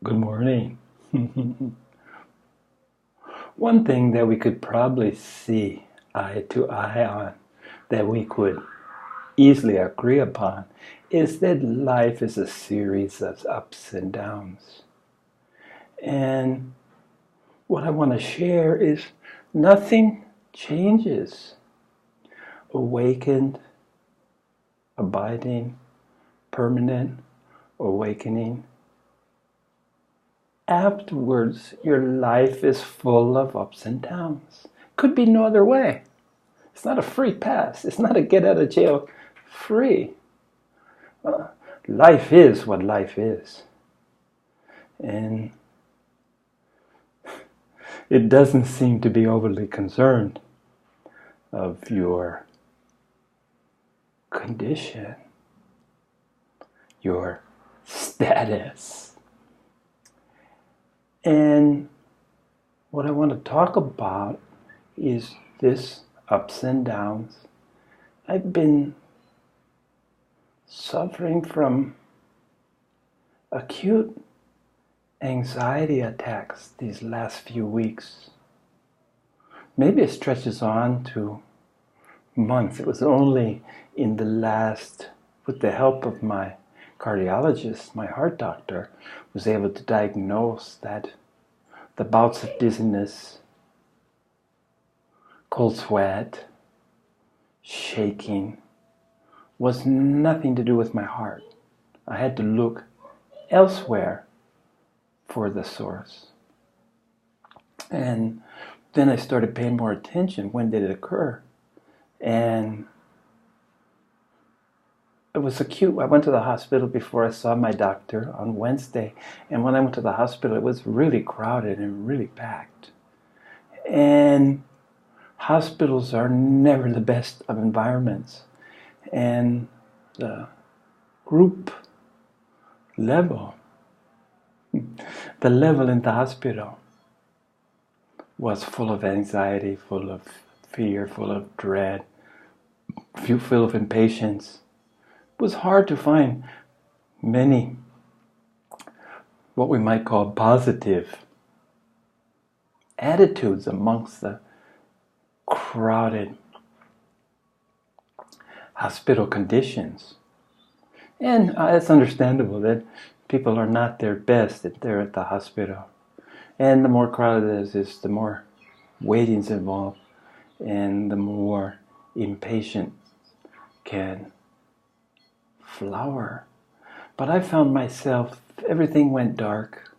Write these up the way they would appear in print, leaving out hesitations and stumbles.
Good morning. One thing that we could probably see eye to eye on, that we could easily agree upon, is that life is a series of ups and downs. And what I want to share is nothing changes. Awakened, abiding, permanent, awakening. Afterwards, your life is full of ups and downs. Could be no other way. It's not a free pass. It's not a get out of jail free. Life is what life is. And it doesn't seem to be overly concerned of your condition, your status. And what I want to talk about is this ups and downs. I've been suffering from acute anxiety attacks these last few weeks. Maybe it stretches on to months. It was only in the last, with the help of my cardiologist, my heart doctor, was able to diagnose that the bouts of dizziness, cold sweat, shaking, was nothing to do with my heart. I had to look elsewhere for the source. And then I started paying more attention. When did it occur? And it was acute. I went to the hospital before I saw my doctor on Wednesday. And when I went to the hospital, it was really crowded and really packed. And hospitals are never the best of environments. And the group level, the level in the hospital was full of anxiety, full of fear, full of dread, full of impatience. It was hard to find many what we might call positive attitudes amongst the crowded hospital conditions. And it's understandable that people are not their best if they're at the hospital. And the more crowded it is, the more waiting's involved, and the more impatient can flower. But I found myself, everything went dark.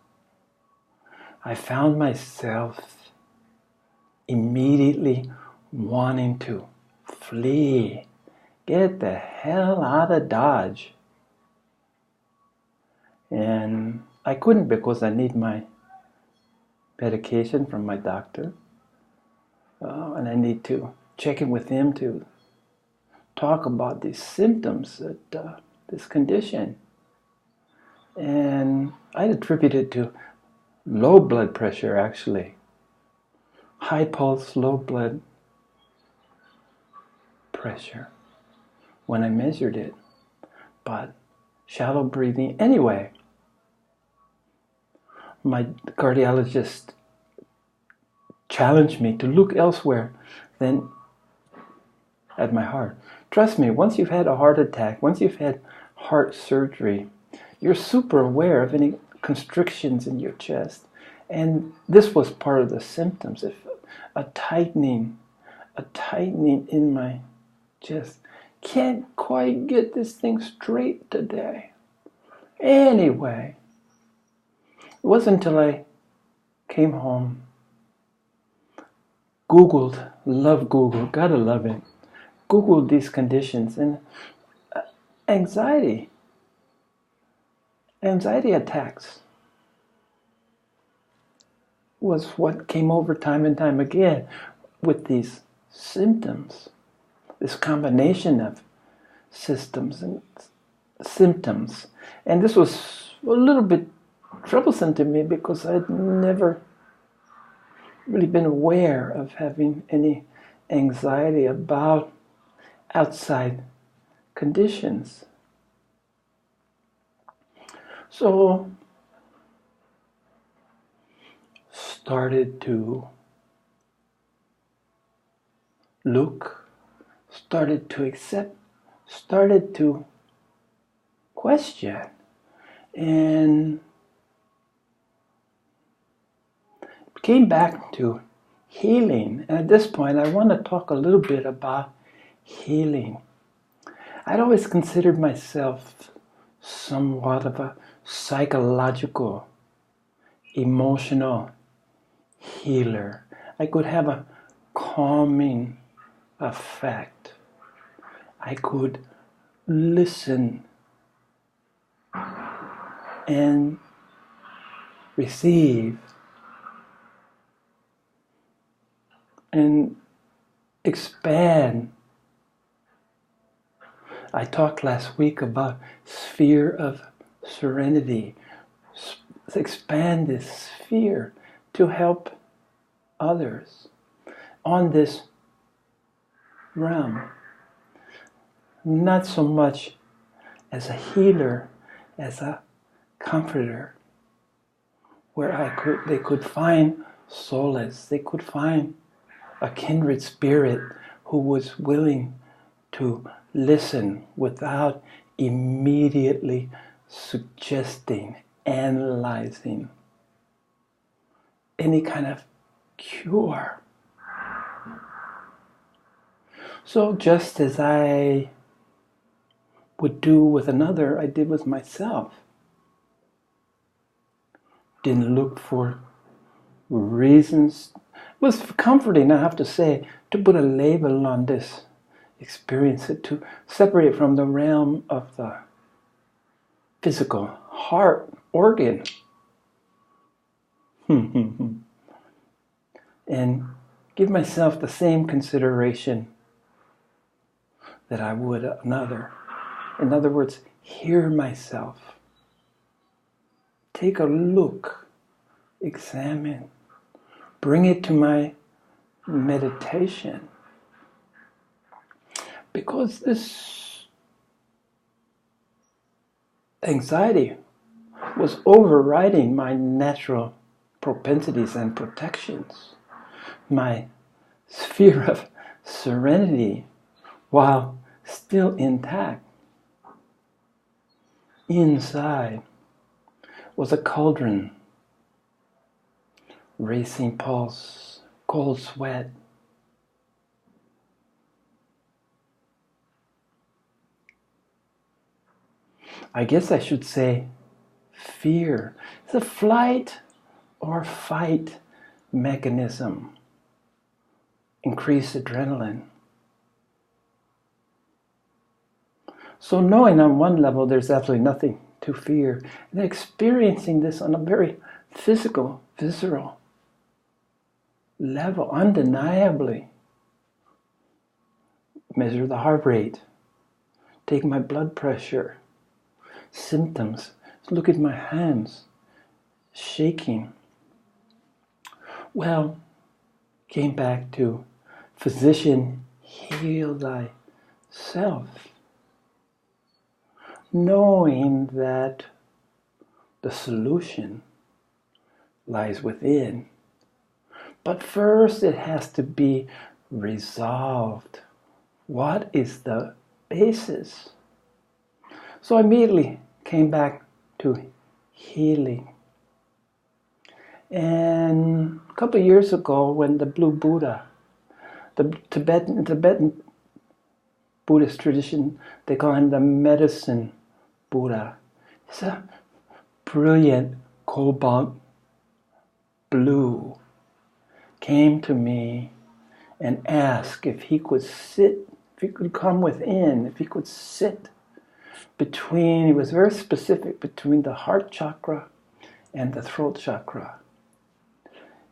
I found myself immediately wanting to flee, get the hell out of Dodge. And I couldn't because I need my medication from my doctor. And I need to check in with him to talk about these symptoms, that this condition. And I attribute it to low blood pressure, actually. High pulse, low blood pressure when I measured it. But shallow breathing. Anyway, my cardiologist challenged me to look elsewhere than at my heart. Trust me, once you've had a heart attack, once you've had heart surgery, you're super aware of any constrictions in your chest. And this was part of the symptoms. A tightening in my chest. Can't quite get this thing straight today. Anyway, it wasn't until I came home, Googled, love Google, gotta love it, Googled these conditions, and anxiety attacks was what came over time and time again with these symptoms, this combination of systems and symptoms. And this was a little bit troublesome to me because I'd never really been aware of having any anxiety about outside conditions. So started to look, started to accept, started to question, and came back to healing. And at this point, I want to talk a little bit about healing. I'd always considered myself somewhat of a psychological, emotional healer. I could have a calming effect. I could listen and receive and expand. I talked last week about sphere of serenity. Expand this sphere to help others on this realm. Not so much as a healer, as a comforter, where they could find solace, they could find a kindred spirit who was willing to listen without immediately suggesting, analyzing any kind of cure. So just as I would do with another, I did with myself. Didn't look for reasons. It was comforting, I have to say, to put a label on this experience, to separate it from the realm of the physical heart organ. And give myself the same consideration that I would another. In other words, hear myself. Take a look, examine, bring it to my meditation. Because this anxiety was overriding my natural propensities and protections, my sphere of serenity, while still intact. Inside was a cauldron, racing pulse, cold sweat. I guess I should say fear. It's a flight or fight mechanism. Increased adrenaline. So knowing on one level there's absolutely nothing to fear, and experiencing this on a very physical, visceral level, undeniably. Measure the heart rate, take my blood pressure, symptoms, look at my hands, shaking. Well, came back to physician, heal thyself. Knowing that the solution lies within. But first it has to be resolved. What is the basis? So I immediately came back to healing. And a couple of years ago, when the Blue Buddha, the Tibetan Buddhist tradition, they call him the medicine Buddha. He's a brilliant cobalt blue. Came to me and asked if he could sit, if he could come within, if he could sit between, he was very specific, between the heart chakra and the throat chakra.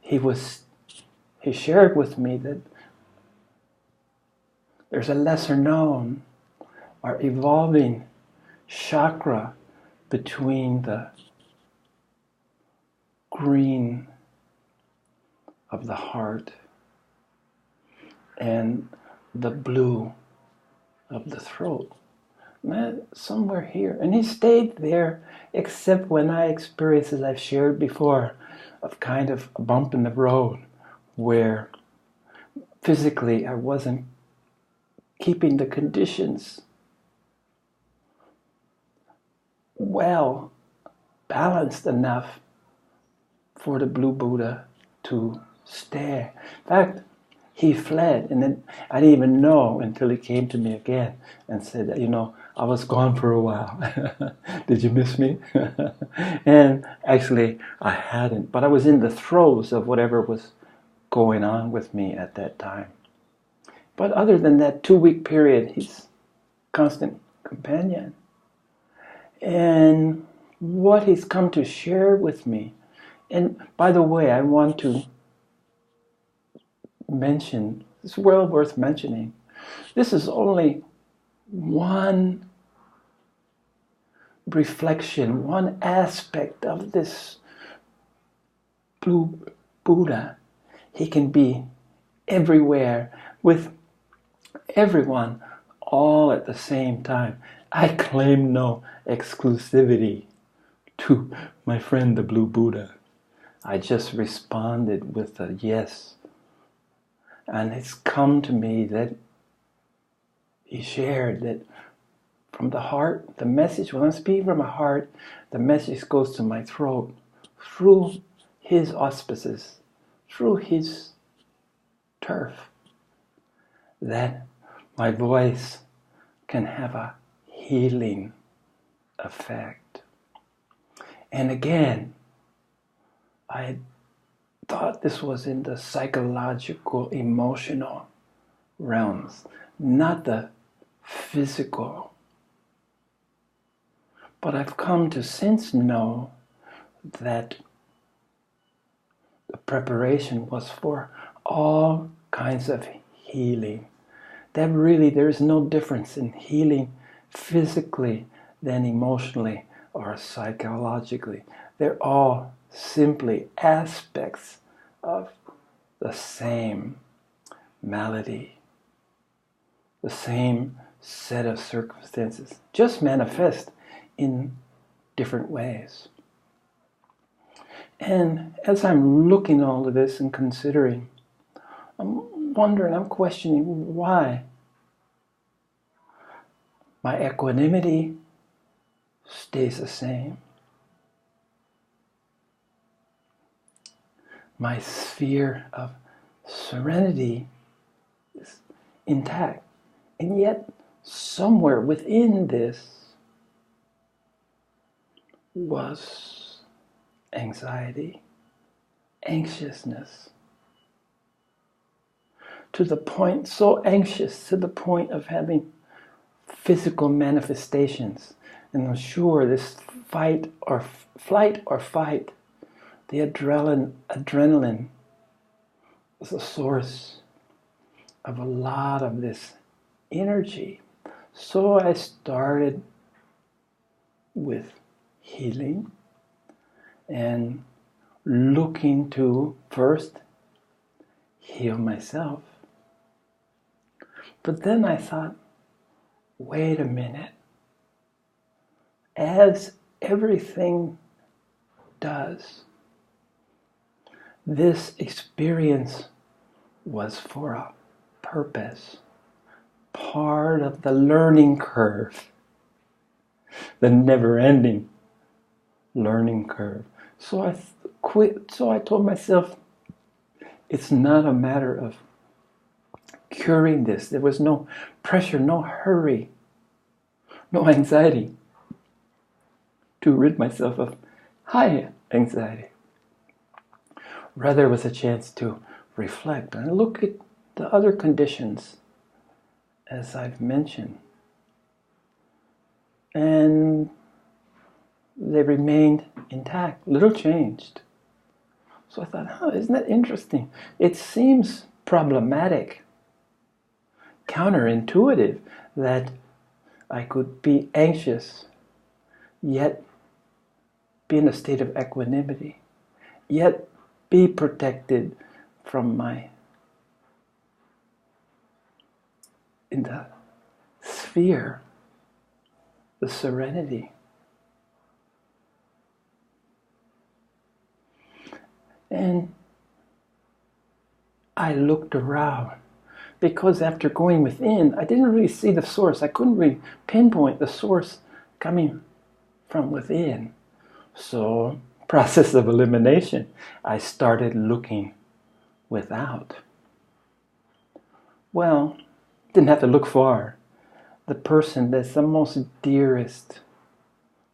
He shared with me that there's a lesser known or evolving chakra between the green of the heart and the blue of the throat. somewhere here. And he stayed there, except when I experienced, as I've shared before, of kind of a bump in the road where physically I wasn't keeping the conditions well balanced enough for the Blue Buddha to stay. In fact, he fled, and then I didn't even know until he came to me again and said, you know, I was gone for a while. Did you miss me? And actually, I hadn't, but I was in the throes of whatever was going on with me at that time. But other than that 2-week period, he's constant companion. And what he's come to share with me, and by the way, I want to mention, it's well worth mentioning, this is only one reflection, one aspect of this Blue Buddha. He can be everywhere with everyone all at the same time. I claim no exclusivity to my friend the Blue Buddha. I just responded with a yes. And it's come to me that he shared that from the heart, the message, when I'm speaking from my heart, the message goes to my throat through his auspices, through his turf, that my voice can have a healing effect. And again, I thought this was in the psychological, emotional realms, not the physical. But I've come to since know that the preparation was for all kinds of healing. That really there is no difference in healing physically than emotionally or psychologically. They're all simply aspects of the same malady, the same set of circumstances, just manifest in different ways. And as I'm looking at all of this and considering, I'm wondering, I'm questioning why my equanimity stays the same. My sphere of serenity is intact. And yet, somewhere within this was anxiety, anxiousness. To the point, so anxious to the point of having physical manifestations. And I'm sure this flight or fight, the adrenaline was a source of a lot of this energy. So I started with healing and looking to first heal myself. But then I thought, wait a minute. As everything does, this experience was for a purpose, part of the learning curve, the never-ending learning curve. So I quit. So I told myself, it's not a matter of curing this. There was no pressure, no hurry, no anxiety to rid myself of high anxiety. Rather, it was a chance to reflect and look at the other conditions, as I've mentioned. And they remained intact, little changed. So I thought, isn't that interesting? It seems problematic, counterintuitive, that I could be anxious, yet be in a state of equanimity, yet be protected from in the sphere the serenity. And I looked around because after going within, I didn't really see the source. I couldn't really pinpoint the source coming from within. So, process of elimination, I started looking without. Well, didn't have to look far. The person that's the most dearest,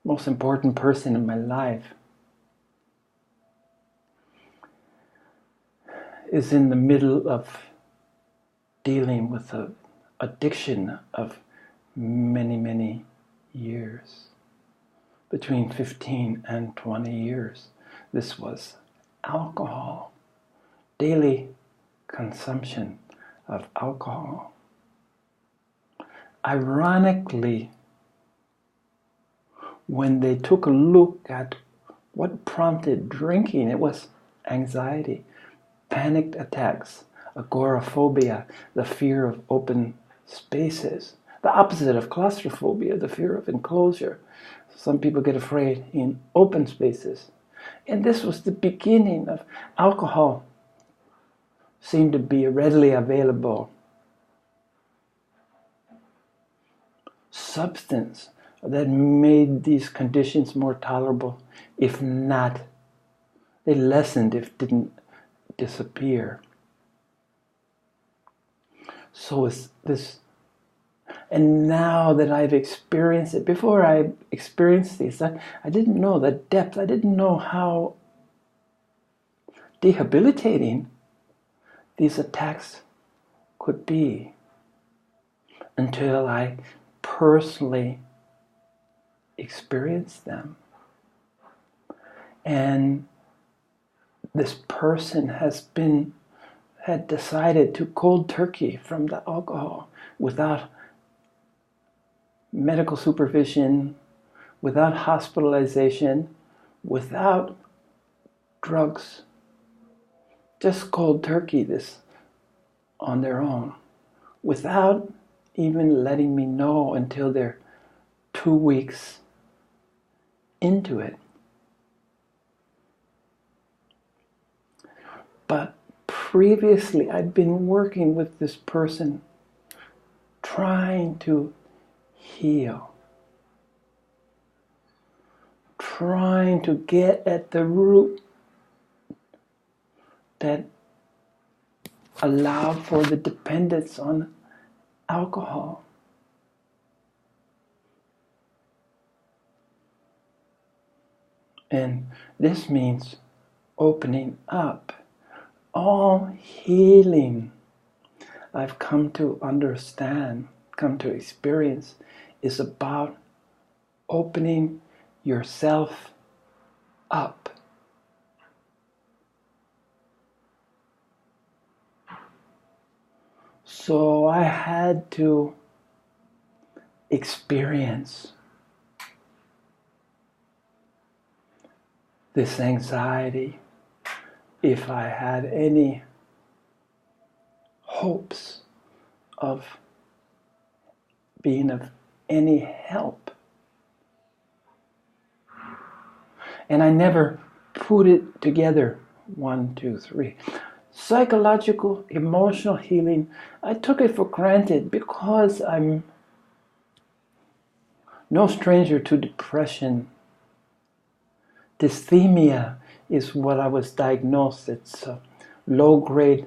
most important person in my life is in the middle of dealing with an addiction of many, many years. Between 15 and 20 years. This was alcohol, daily consumption of alcohol. Ironically, when they took a look at what prompted drinking, it was anxiety, panic attacks, agoraphobia, the fear of open spaces, the opposite of claustrophobia, the fear of enclosure. Some people get afraid in open spaces. And this was the beginning of alcohol. Seemed to be a readily available substance that made these conditions more tolerable. If not, they lessened if didn't disappear. So it's this. And now that I've experienced it, before I experienced this, I didn't know the depth. I didn't know how debilitating these attacks could be until I personally experienced them. And this person had decided to cold turkey from the alcohol without medical supervision, without hospitalization, without drugs, just cold turkey this on their own, without even letting me know until they're 2 weeks into it. But previously I'd been working with this person, trying to heal, trying to get at the root that allowed for the dependence on alcohol. And this means opening up. All healing I've come to understand, come to experience, is about opening yourself up. So I had to experience this anxiety if I had any hopes of being of any help. And I never put it together. 1, 2, 3. Psychological, emotional healing, I took it for granted because I'm no stranger to depression. Dysthymia is what I was diagnosed. It's a low-grade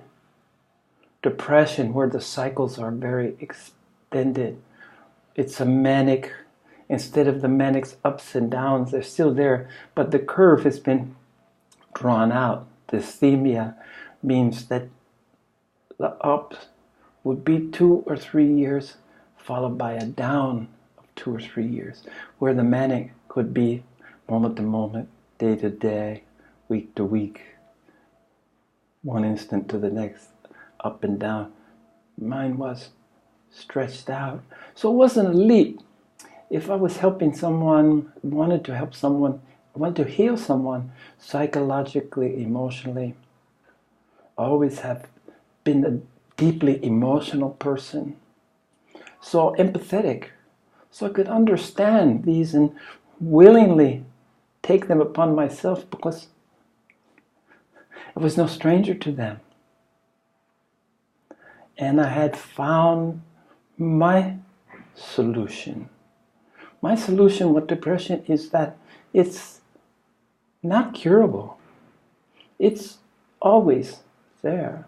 depression where the cycles are very extended. It's a manic, instead of the manic's ups and downs, they're still there, but the curve has been drawn out. Dysthymia means that the ups would be 2 or 3 years, followed by a down of 2 or 3 years, where the manic could be moment to moment, day to day, week to week, one instant to the next, up and down. Mine was stretched out. So it wasn't a leap. If I was helping someone, wanted to help someone, wanted to heal someone psychologically, emotionally, I always have been a deeply emotional person. So empathetic. So I could understand these and willingly take them upon myself because I was no stranger to them. And I had found my solution. My solution with depression is that it's not curable. It's always there.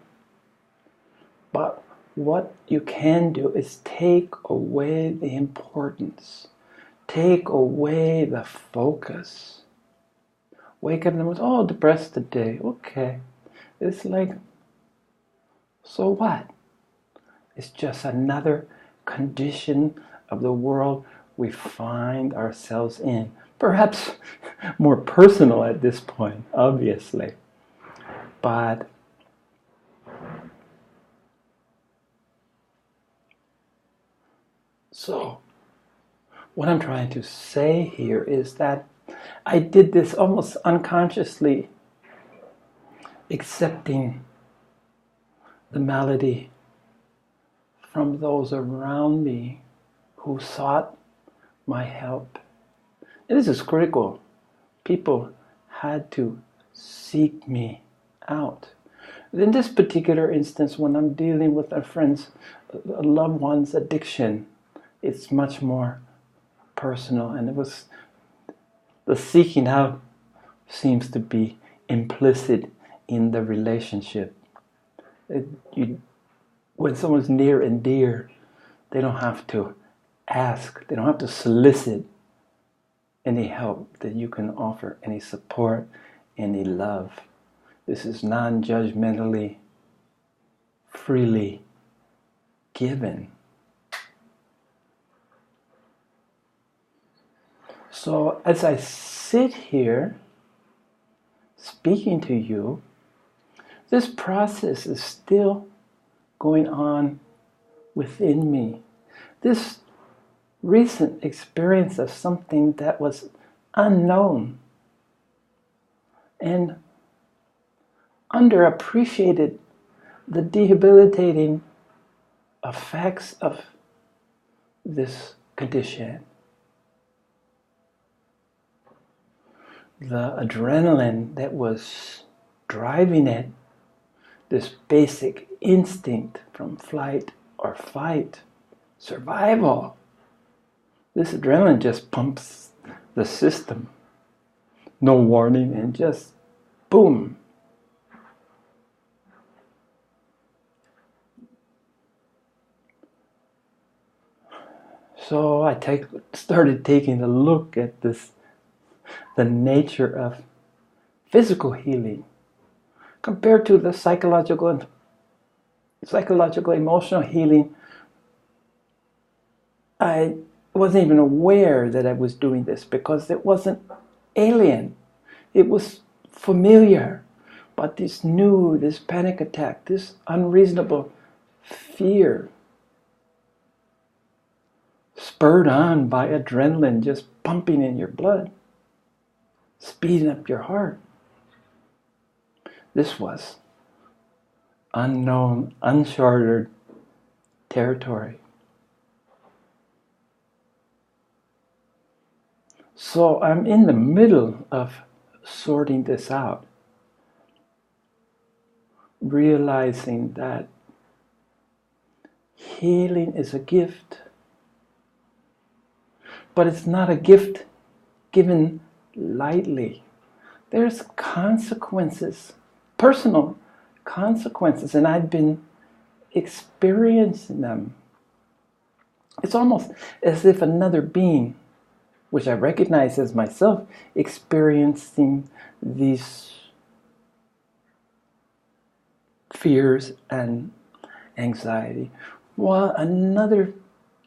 But what you can do is take away the importance. Take away the focus. Wake up and was, oh, depressed today. Okay. It's like, so what? It's just another condition of the world we find ourselves in. Perhaps more personal at this point, obviously. But so, what I'm trying to say here is that I did this almost unconsciously, accepting the malady from those around me who sought my help. And this is critical. People had to seek me out. In this particular instance, when I'm dealing with a friend's, a loved one's addiction, it's much more personal. And it was the seeking out seems to be implicit in the relationship. When someone's near and dear, they don't have to ask, they don't have to solicit any help that you can offer, any support, any love. This is non-judgmentally, freely given. So as I sit here speaking to you, this process is still going on within me. This recent experience of something that was unknown and underappreciated, the debilitating effects of this condition. The adrenaline that was driving it, this basic instinct from flight or fight, survival. This adrenaline just pumps the system. No warning and just boom. So I started taking a look at this, the nature of physical healing compared to the psychological emotional healing. I wasn't even aware that I was doing this because it wasn't alien. It was familiar. But this panic attack, this unreasonable fear, spurred on by adrenaline just pumping in your blood, speeding up your heart. This was unknown, uncharted territory. So I'm in the middle of sorting this out, realizing that healing is a gift, but it's not a gift given lightly. There's consequences, personal consequences, and I've been experiencing them. It's almost as if another being, which I recognize as myself, experiencing these fears and anxiety, while another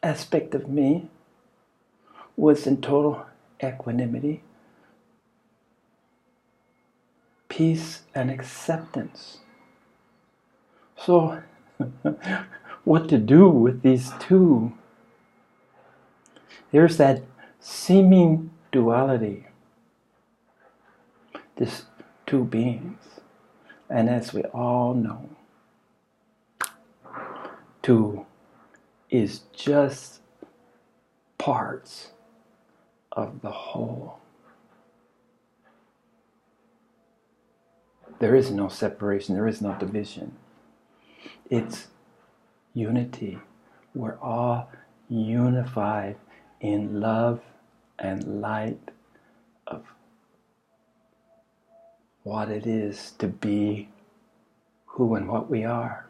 aspect of me was in total equanimity, peace, and acceptance. So, what to do with these two? There's that seeming duality, this two beings. And as we all know, two is just parts of the whole. There is no separation, there is no division. It's unity. We're all unified in love and light of what it is to be who and what we are.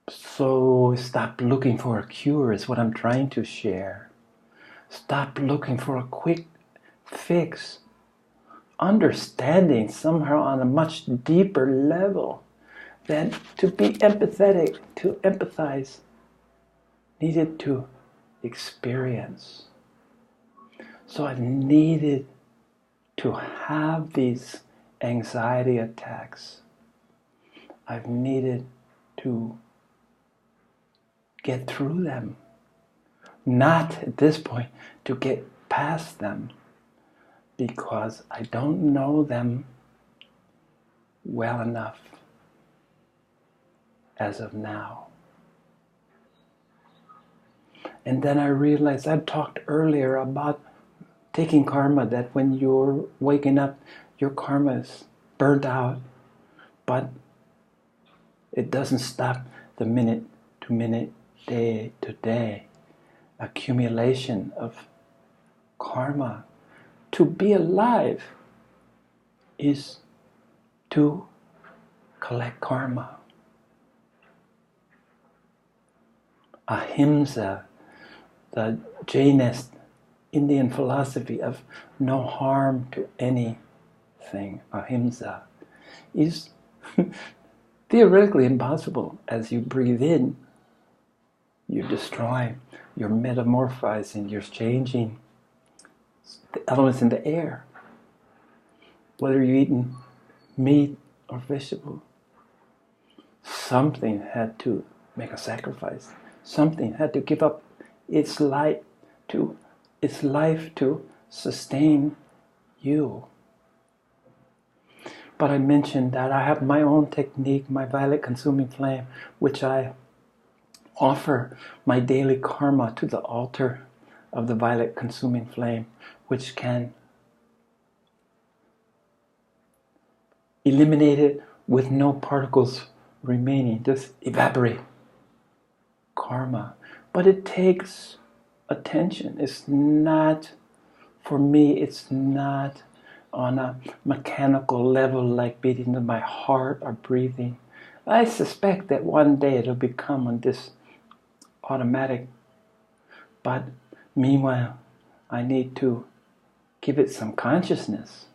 So stop looking for a cure is what I'm trying to share. Stop looking for a quick fix. Understanding somehow on a much deeper level that to be empathetic, to empathize, needed to experience. So I've needed to have these anxiety attacks. I've needed to get through them. Not at this point to get past them, because I don't know them well enough as of now. And then I realized, I talked earlier about taking karma, that when you're waking up, your karma is burnt out, but it doesn't stop the minute to minute, day to day accumulation of karma. To be alive is to collect karma. Ahimsa, the Jainist Indian philosophy of no harm to anything, ahimsa, is theoretically impossible. As you breathe in, you're destroying, you're metamorphizing, you're changing the elements in the air. Whether you're eating meat or vegetable, something had to make a sacrifice. Something had to give up its life to sustain you. But I mentioned that I have my own technique, my violet consuming flame, which I offer my daily karma to the altar of the violet consuming flame, which can eliminate it with no particles remaining, just evaporate karma. But it takes attention. It's not, for me, it's not on a mechanical level like beating of my heart or breathing. I suspect that one day it'll become on this automatic, but meanwhile I need to give it some consciousness.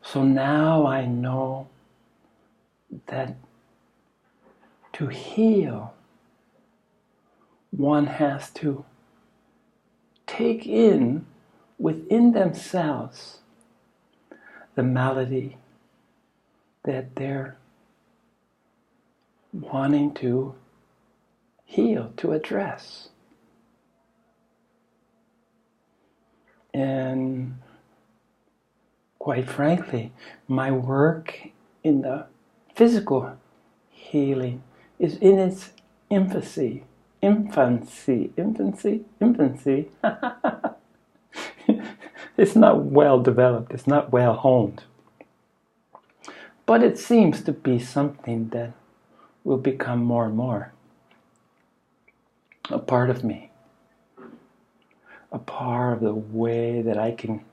So now I know that to heal, one has to take in within themselves the malady that they're wanting to heal, to address. And quite frankly, my work in the physical healing is in its infancy. It's not well developed, it's not well honed. But it seems to be something that will become more and more a part of me, a part of the way that I can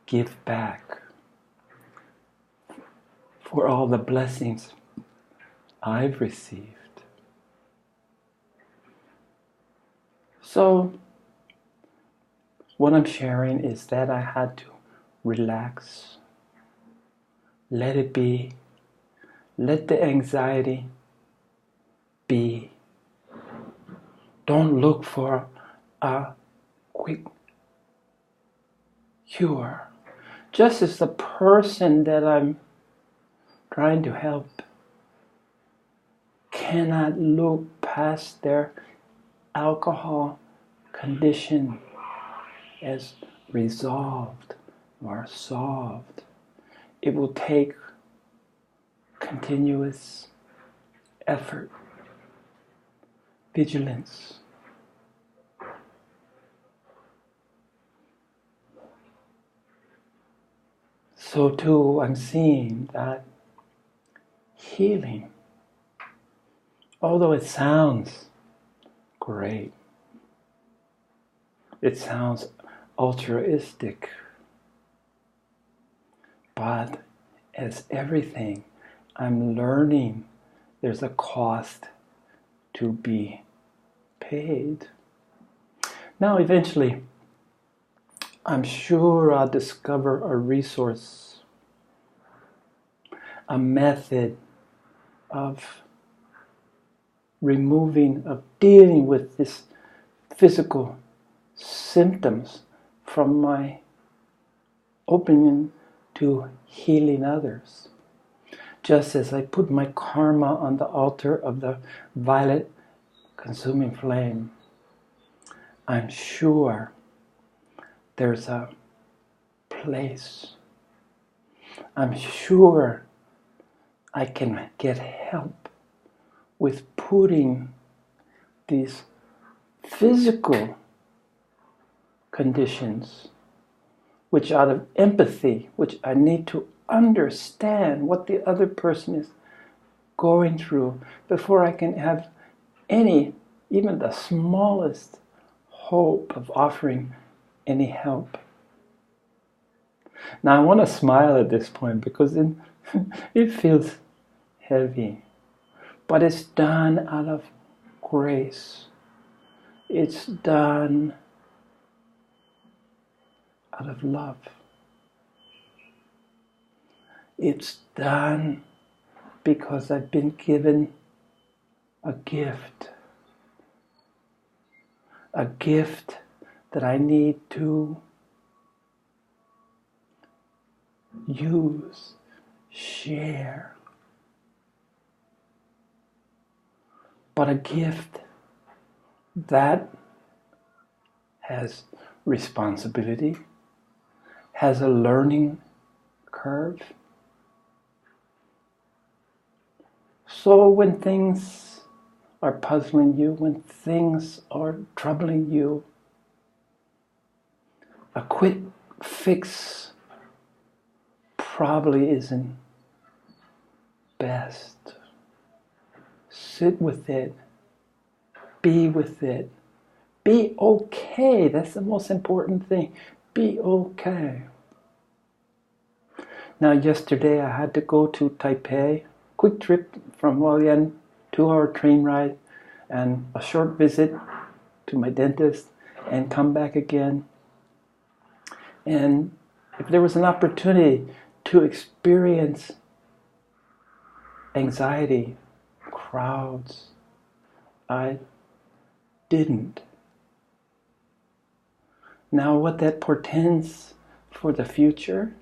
give back for all the blessings I've received. So what I'm sharing is that I had to relax, let it be, let the anxiety be. Don't look for a quick cure. Just as the person that I'm trying to help cannot look past their alcohol condition as resolved or solved. it will take continuous effort, vigilance. So too, I'm seeing that healing, although it sounds great, it sounds altruistic, but as everything, I'm learning there's a cost to be paid. Now, eventually, I'm sure I'll discover a resource, a method of removing, of dealing with this physical symptoms from my opening to healing others. Just as I put my karma on the altar of the violet consuming flame, I'm sure there's a place. I'm sure I can get help with putting these physical conditions, which out of empathy, which I need to understand what the other person is going through before I can have any, even the smallest hope of offering any help. Now I want to smile at this point because it feels heavy, but it's done out of grace. It's done out of love. It's done because I've been given a gift that I need to use, share, but a gift that has responsibility, has a learning curve. So when things are puzzling you, when things are troubling you, a quick fix probably isn't best. Sit with it. Be with it. Be okay. That's the most important thing. Be okay. Now, yesterday I had to go to Taipei. Quick trip from Hualien, 2-hour train ride, and a short visit to my dentist, and come back again. And if there was an opportunity to experience anxiety, crowds, I didn't. Now, what that portends for the future,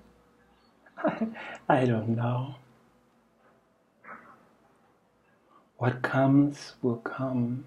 I don't know. What comes will come.